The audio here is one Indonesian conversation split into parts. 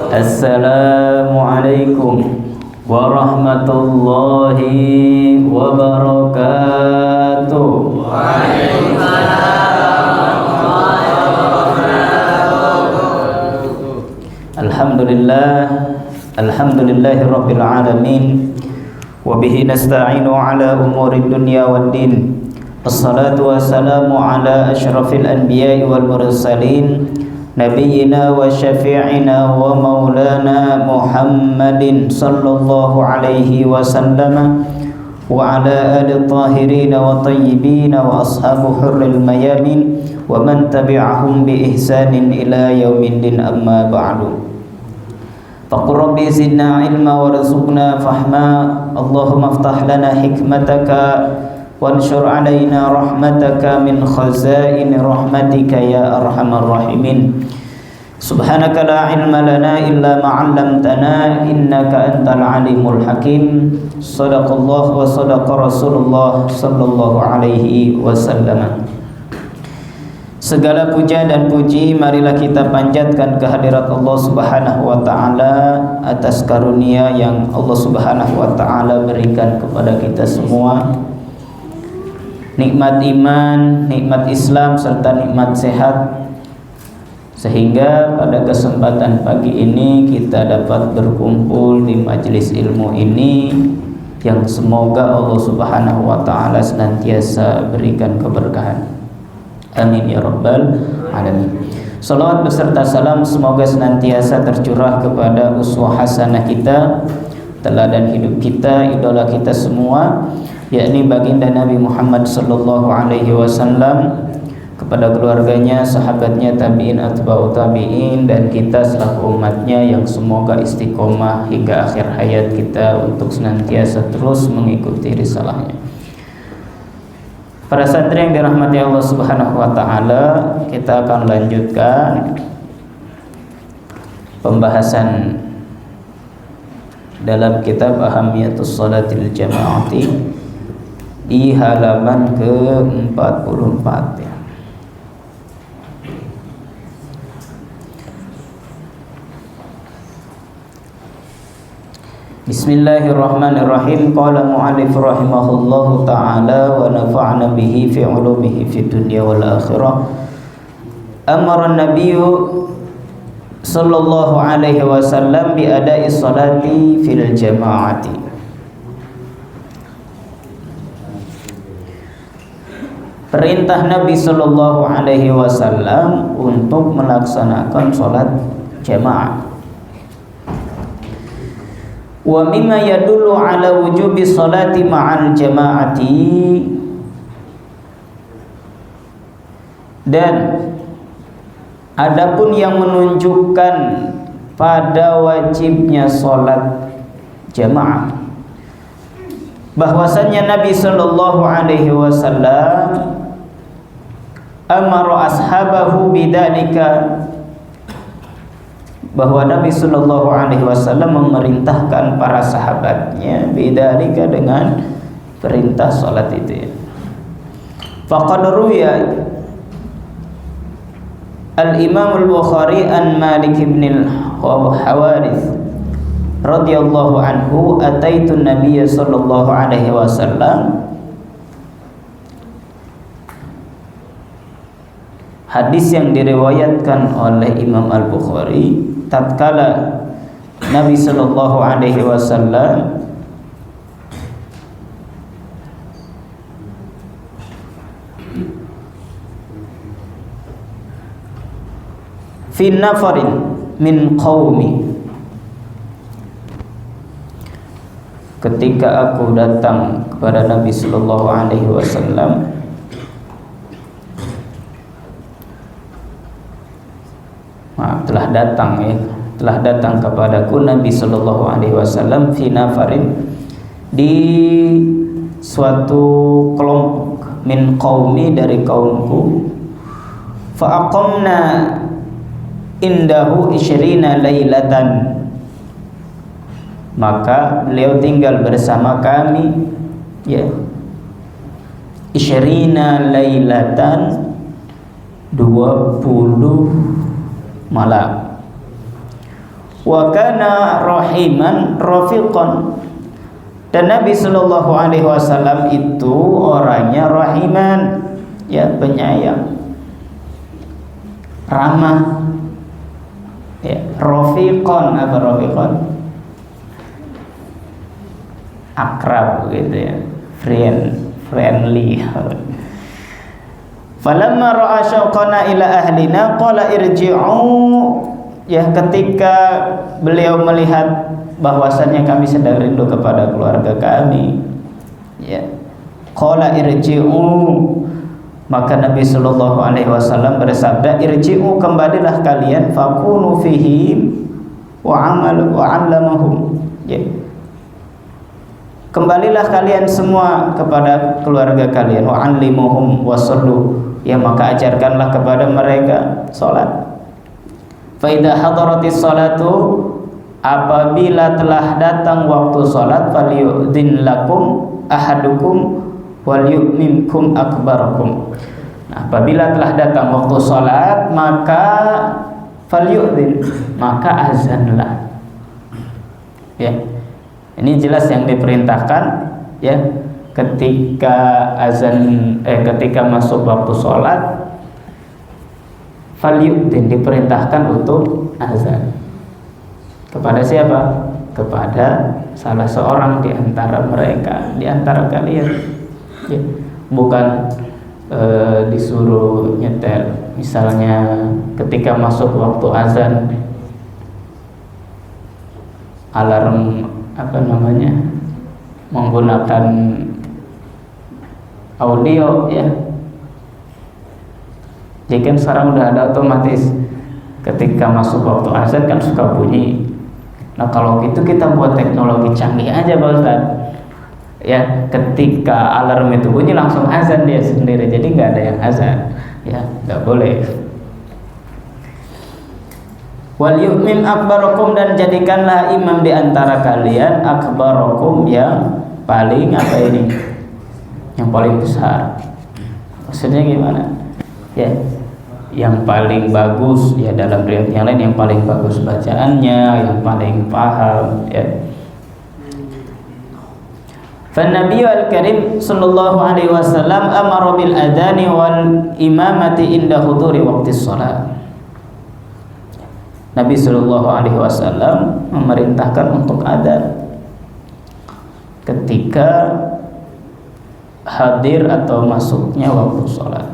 Assalamualaikum warahmatullahi wabarakatuh. Alhamdulillahi rabbil alamin. Wabihi nasta'inu ala umuri dunya wad din. Assalatu wassalamu ala asyrafil anbiya'i wal mursalin, nabiyyina wa syafi'ina wa maulana Muhammadin sallallahu alaihi wasallam wa ala ali tahirin wa tayyibin wa ashabu hurril mayamin wa man tabi'ahum bi ihsanin ila yaumiddin, amma ba'du. Faqur rabbi zidna ilma warzuqna fahma. Allahumma aftah lana hikmataka wanshur alaina rahmataka min khazain rahmatika ya arhamar rahimin. Subhanaka la ilma lana illa ma 'allamtana innaka antal alimul hakim. Shadaqallah wa shadaqa Rasulullah sallallahu alaihi wasallam. Segala puja dan puji marilah kita panjatkan kehadirat Allah Subhanahu wa taala atas karunia yang Allah Subhanahu wa taala berikan kepada kita semua. Nikmat iman, nikmat Islam serta nikmat sehat, sehingga pada kesempatan pagi ini kita dapat berkumpul di majelis ilmu ini yang semoga Allah Subhanahu wa taala senantiasa berikan keberkahan. Amin ya rabbal alamin. Salawat beserta salam semoga senantiasa tercurah kepada uswah hasanah kita, teladan hidup kita, idola kita semua, yakni baginda Nabi Muhammad sallallahu alaihi wasallam, kepada keluarganya, sahabatnya, tabi'in, atba'u tabi'in, dan kita selaku umatnya yang semoga istiqomah hingga akhir hayat kita untuk senantiasa terus mengikuti risalahnya. Para santri yang dirahmati Allah Subhanahu wa taala, kita akan lanjutkan pembahasan dalam kitab Ahamiyatus Shalatil Jama'ati di halaman ke-44 ya. Bismillahirrahmanirrahim. Qala mu'allif rahimahullahu ta'ala wa nafa'na bihi fi ulumihi fi dunya wal akhirah. Amara an-nabiyyu sallallahu alaihi wasallam bi ada'i salati fil jama'ati. Perintah Nabi sallallahu alaihi wasallam untuk melaksanakan salat jamaah. Wa mimma yadullu ala wujubi sholati ma'al jama'ati, dan adapun yang menunjukkan pada wajibnya sholat jamaah, bahwasannya Nabi sallallahu alaihi wasallam amara ashabahu bidzalika, bahwa Nabi sallallahu alaihi wasallam memerintahkan para sahabatnya bidzalika dengan perintah salat itu. Faqad ruwiya Al-Imam Al-Bukhari an Malik bin Al-Hawarith radhiyallahu anhu, ataitu Nabiy sallallahu alaihi wasallam. Hadis yang diriwayatkan oleh Imam Al-Bukhari, tatkala Nabi sallallahu alaihi wasallam fi nafarin min qaumi, ketika aku datang kepada Nabi sallallahu alaihi wasallam telah datang kepadaku Nabi sallallahu alaihi wasallam fi nafarin, di suatu kelompok, min qaumi, dari kaumku, fa aqamna indahu isyrina lailatan, maka beliau tinggal bersama kami ya isyrina lailatan, 20 malam. wa kana rahiman rafiqan. Dan Nabi sallallahu alaihi wasallam itu orangnya rahiman, ya, penyayang, ramah, ya. Rafiqan, apa rafiqan? Akrab gitu ya, friendly. Falamma ra'a syauqana ila ahlina qala irji'u, ya, ketika beliau melihat bahwasannya kami sedang rindu kepada keluarga kami, ya, qala irji'u, maka Nabi sallallahu alaihi wasallam bersabda, irji'u, kembalilah kalian, fakunu fihim wa 'allamahum, ya, kembalilah kalian semua kepada keluarga kalian, wa 'allimuhum wa sallu, ya, maka ajarkanlah kepada mereka salat. Fa idza hadaratis salatu, apabila telah datang waktu salat, falyu'dhin lakum ahadukum wal yu'mimkum akbarakum. Nah, apabila telah datang waktu salat, maka falyu'dhin, maka azanlah. Ya. Ini jelas yang diperintahkan, ya, ketika azan ketika masuk waktu salat, falyu'dhin, diperintahkan untuk azan. Kepada siapa? Kepada salah seorang di antara mereka, di antara kalian, ya. Bukan disuruh nyetel. Misalnya ketika masuk waktu azan, alarm menggunakan audio, ya. Jadi kan sekarang udah ada otomatis ketika masuk waktu azan kan suka bunyi. Nah, kalau gitu kita buat teknologi canggih aja, Pak Ustaz. Ya, ketika alarm itu bunyi langsung azan dia sendiri. Jadi nggak ada yang azan, ya, nggak boleh. Wal yu'min akbarakum, dan jadikanlah imam di antara kalian akbarakum, yang paling yang paling besar. Maksudnya gimana? Ya, yang paling bagus, ya, dalam riwayat yang lain yang paling bagus bacaannya, yang paling paham, ya. Fa Nabi al-Karim sallallahu alaihi wasallam amara bil adani wal imamati inda huduri waqti shalah. Nabi sallallahu alaihi wasallam memerintahkan untuk adzan ketika hadir atau masuknya waktu salat.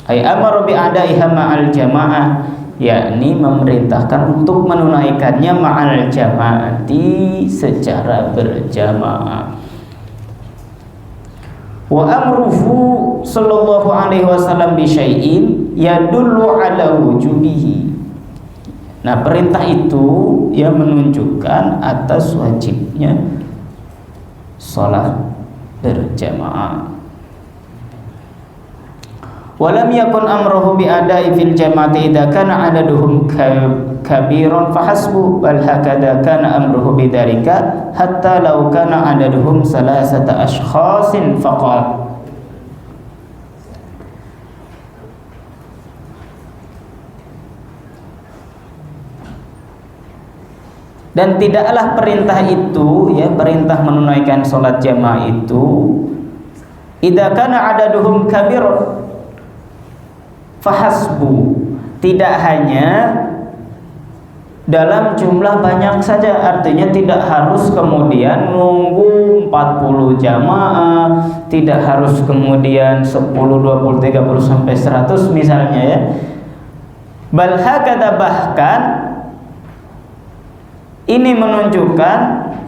Ay amara bi adaiha ma'al jamaah, yakni memerintahkan untuk menunaikannya ma'al jamaati, secara berjamaah. Wa amruhu sallallahu alaihi wasallam bi syai'in yadullu ala wujubihi. Nah, perintah itu yang menunjukkan atas wajibnya salat berjamaah. Walam yakun amruhu bi adai fil jama'ati idza kana adaduhum kabiran fahasbu, bal hakada kana amruhu bidzalika hatta law kana adaduhum salasata ashkhasin faqat. Dan tidaklah perintah itu, ya, perintah menunaikan sholat jamaah itu, idza kana adaduhum kabir fahasbu, tidak hanya dalam jumlah banyak saja, artinya tidak harus kemudian nunggu 40 jamaah, tidak harus kemudian 10, 20, 30 sampai 100 misalnya, ya. Bal hakada, bahkan ini menunjukkan,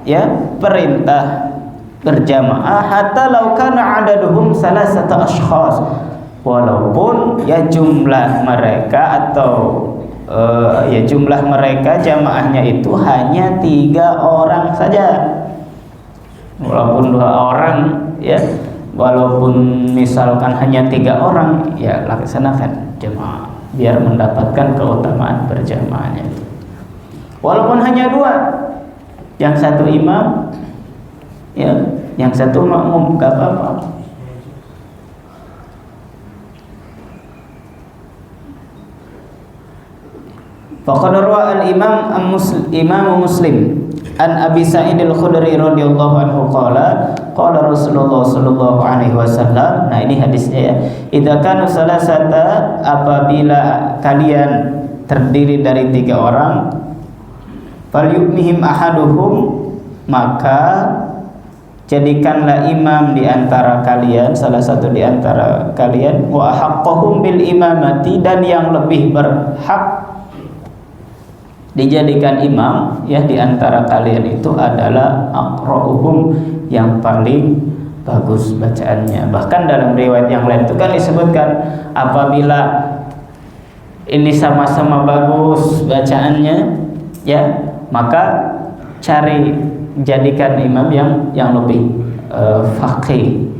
ya, perintah berjamaah hatta law kana adaduhum salasata ashkhas, walaupun, ya, jumlah mereka atau jumlah mereka jamaahnya itu hanya 3 orang saja. Walaupun 2 orang, ya, walaupun misalkan hanya 3 orang, ya, laksanakan jamaah biar mendapatkan keutamaan berjamaahnya. Walaupun hanya 2, yang satu imam, ya, yang satu makmum, gak apa-apa. Faqad rawa Imam Muslim an Abi Sa'id al-Khudri radhiyallahu anhu qala Rasulullah sallallahu alaihi wasallam. Nah, ini hadisnya ya. Idza kanu salasata, apabila kalian terdiri dari 3 orang, falyumihim ahaduhum, maka jadikanlah imam di antara kalian, salah satu di antara kalian, wa haqqahum bil imamati, dan yang lebih berhak dijadikan imam ya di antara kalian itu adalah aqra'uhum, yang paling bagus bacaannya. Bahkan dalam riwayat yang lain itu kan disebutkan apabila ini sama-sama bagus bacaannya ya, maka jadikan imam yang lebih faqih.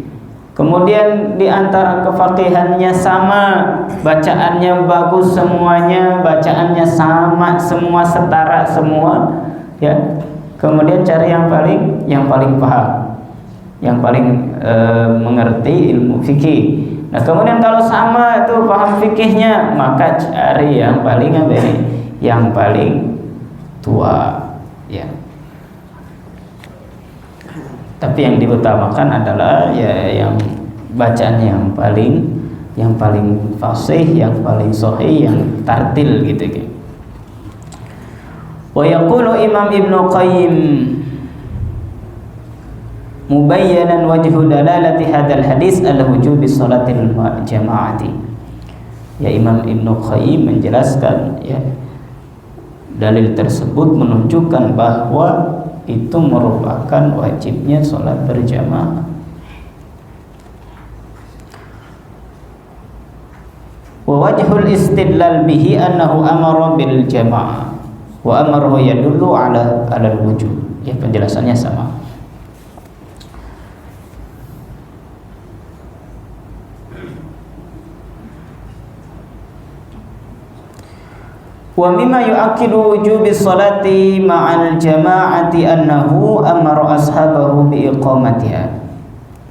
Kemudian di antara kefaqihannya sama, bacaannya bagus semuanya, bacaannya sama semua, setara semua ya. Kemudian cari yang paling paham, yang paling mengerti ilmu fikih. Nah, kemudian kalau sama itu paham fikihnya, maka cari yang paling yang paling tua ya. Tapi yang diutamakan adalah ya yang bacaannya yang paling fasih, yang paling sahih, yang tartil gitu. Wa yaqulu Imam Ibnu Qayyim mubayyanan wajhu dalalati hadzal hadis ala wujubi sholatil jamaati. Ya, Imam Ibnu Qayyim menjelaskan ya, dalil tersebut menunjukkan bahwa itu merupakan wajibnya sholat berjamaah. Wa wajhul istidlal bihi annahu amara bil jamaah wa amruhu yadullu ala al-wujub. Ya, penjelasannya sama. Wa mimma yu'akkidu wujubi sholati ma'al jama'ati annahu amara ashabahu bi iqamatiha.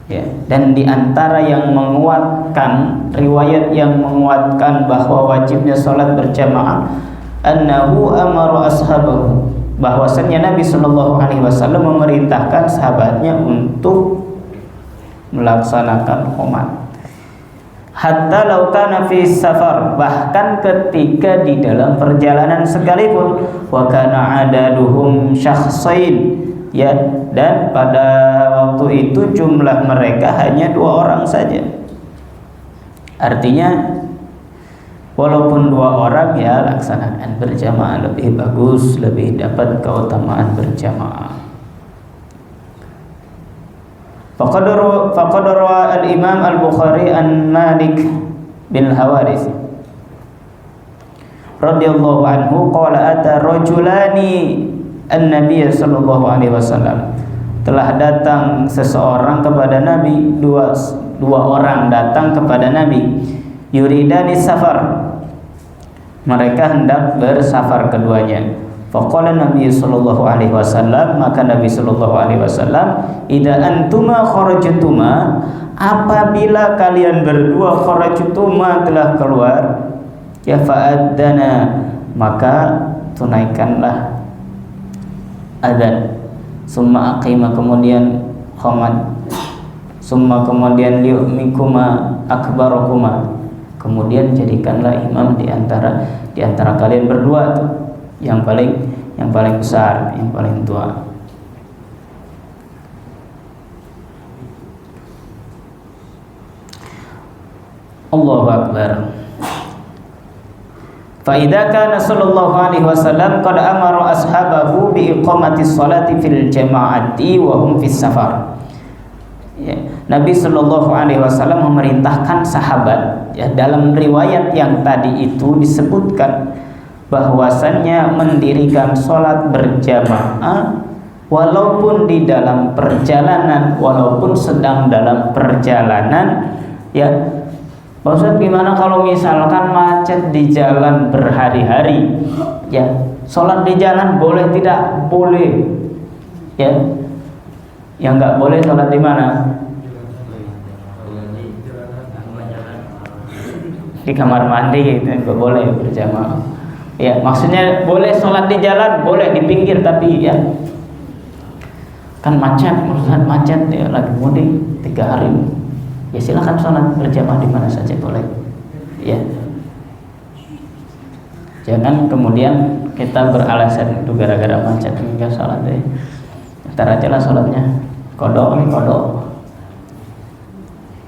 Ya, dan di antara yang menguatkan, riwayat yang menguatkan bahwa wajibnya sholat berjamaah, annahu amara ashabahu, bahwasannya Nabi sallallahu alaihi wasallam memerintahkan sahabatnya untuk melaksanakan qomat. Hatta law kana fi safar, bahkan ketika di dalam perjalanan sekalipun, wa kana adaduhum syakhsain, ya, dan pada waktu itu jumlah mereka hanya 2 orang saja. Artinya walaupun 2 orang ya laksanakan berjamaah, lebih bagus, lebih dapat keutamaan berjamaah. Faqad rawa al-Imam al-Bukhari an Malik bin Hawaris radhiyallahu anhu qala ata rajulani an-nabiy sallallahu alaihi wasallam. Telah datang seseorang kepada Nabi, dua orang datang kepada Nabi, yuridani safar, mereka hendak bersafar keduanya. Faqala Nabi sallallahu alaihi wasallam, maka Nabi sallallahu alaihi wasallam, idza antuma kharajtuma, apabila kalian berdua kharajtuma telah keluar, ya fa'adzana, maka tunaikanlah adzan, summa aqima, kemudian qamat, summa kemudian li'mikuma akbarukuma, kemudian jadikanlah imam di antara kalian berdua tuh, yang paling besar, yang paling tua. Allahu Akbar. Fa idza kana sallallahu alaihi wasallam qad amara ashabahu bi iqamati sholati fil jama'ati wa hum fis safar. Ya, Nabi sallallahu alaihi wasallam memerintahkan sahabat, ya, dalam riwayat yang tadi itu disebutkan bahwasannya mendirikan sholat berjamaah walaupun di dalam perjalanan, walaupun sedang dalam perjalanan. Ya, Pak Ustadz, gimana kalau misalkan macet di jalan berhari-hari? Ya, sholat di jalan boleh tidak? Boleh. Ya, yang nggak boleh sholat di mana? Di kamar mandi, gitu, nggak boleh berjamaah. Ya, maksudnya boleh sholat di jalan, boleh di pinggir, tapi ya kan macet ya, lagi mudik 3 hari. Ya silakan sholat berjamaah di mana saja boleh. Ya. Jangan kemudian kita beralasan itu gara-gara macet enggak sholat deh. Ntar aja lah sholatnya. Kodok.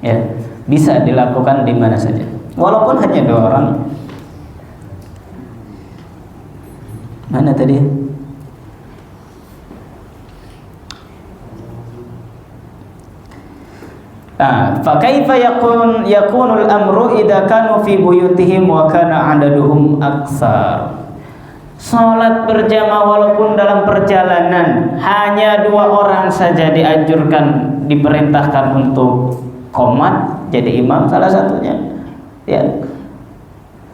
Ya, bisa dilakukan di mana saja. Walaupun hanya 2 orang. Mana tadi? Fa kaifa yakunul amru idza kanu fi buyutihim wa kana adaduhum aksar. Salat berjamaah walaupun dalam perjalanan hanya 2 orang saja dianjurkan, diperintahkan untuk qomat jadi imam salah satunya. Ya.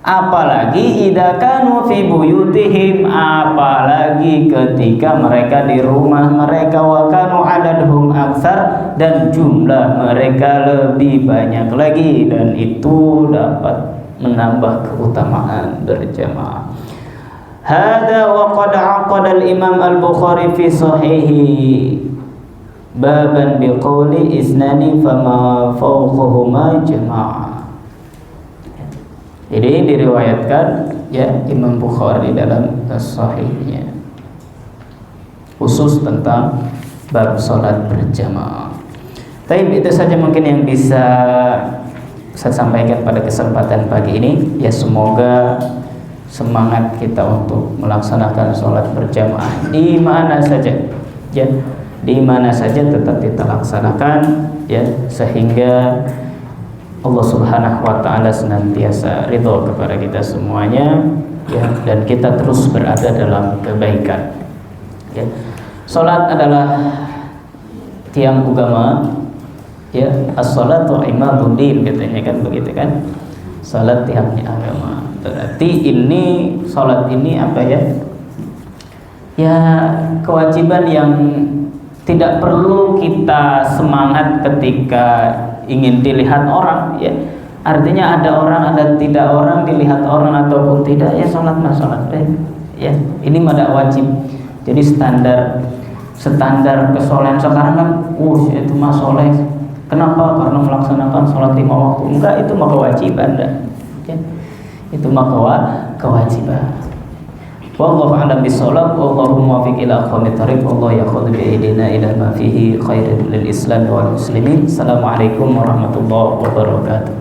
Apalagi idza kanu fi buyutihim, apalagi ketika mereka di rumah mereka, wa kanu adaduhum aksar, dan jumlah mereka lebih banyak lagi, dan itu dapat menambah keutamaan berjamaah. Hada wa qad aqada al-Imam al-Bukhari fi sahihi baban biqouli isnani fama fawqahuma jama'ah. Jadi diriwayatkan ya Imam Bukhari dalam sahihnya khusus tentang bab salat berjamaah. Tapi itu saja mungkin yang bisa saya sampaikan pada kesempatan pagi ini. Ya, semoga semangat kita untuk melaksanakan salat berjamaah di mana saja, ya, di mana saja tetap kita laksanakan, ya, sehingga Allah Subhanahu wa taala senantiasa ridho kepada kita semuanya, ya, dan kita terus berada dalam kebaikan. Ya. Salat adalah tiang agama, ya, as-salatu imaduddin katanya kan begitu kan. Salat tiangnya agama. Berarti ini salat ini apa ya? Ya, kewajiban yang tidak perlu kita semangat ketika ingin dilihat orang, ya. Artinya ada orang, ada tidak orang, dilihat orang ataupun tidak, ya salat mah salat deh. Ya, ini mah wajib. Jadi standar kesolehan sekarang kan, itu mah soleh. Kenapa? Karena melaksanakan salat 5 waktu. Enggak, itu mah kewajiban dah. Ya. Itu mah kewajiban. Wallahu a'lam bishawab. Wallahu muwaffiq ila aqwamit thariq. Wallahu yaqulu bi aydina ila ma fihi khairul lil Islam wal muslimin. Assalamualaikum warahmatullahi wabarakatuh.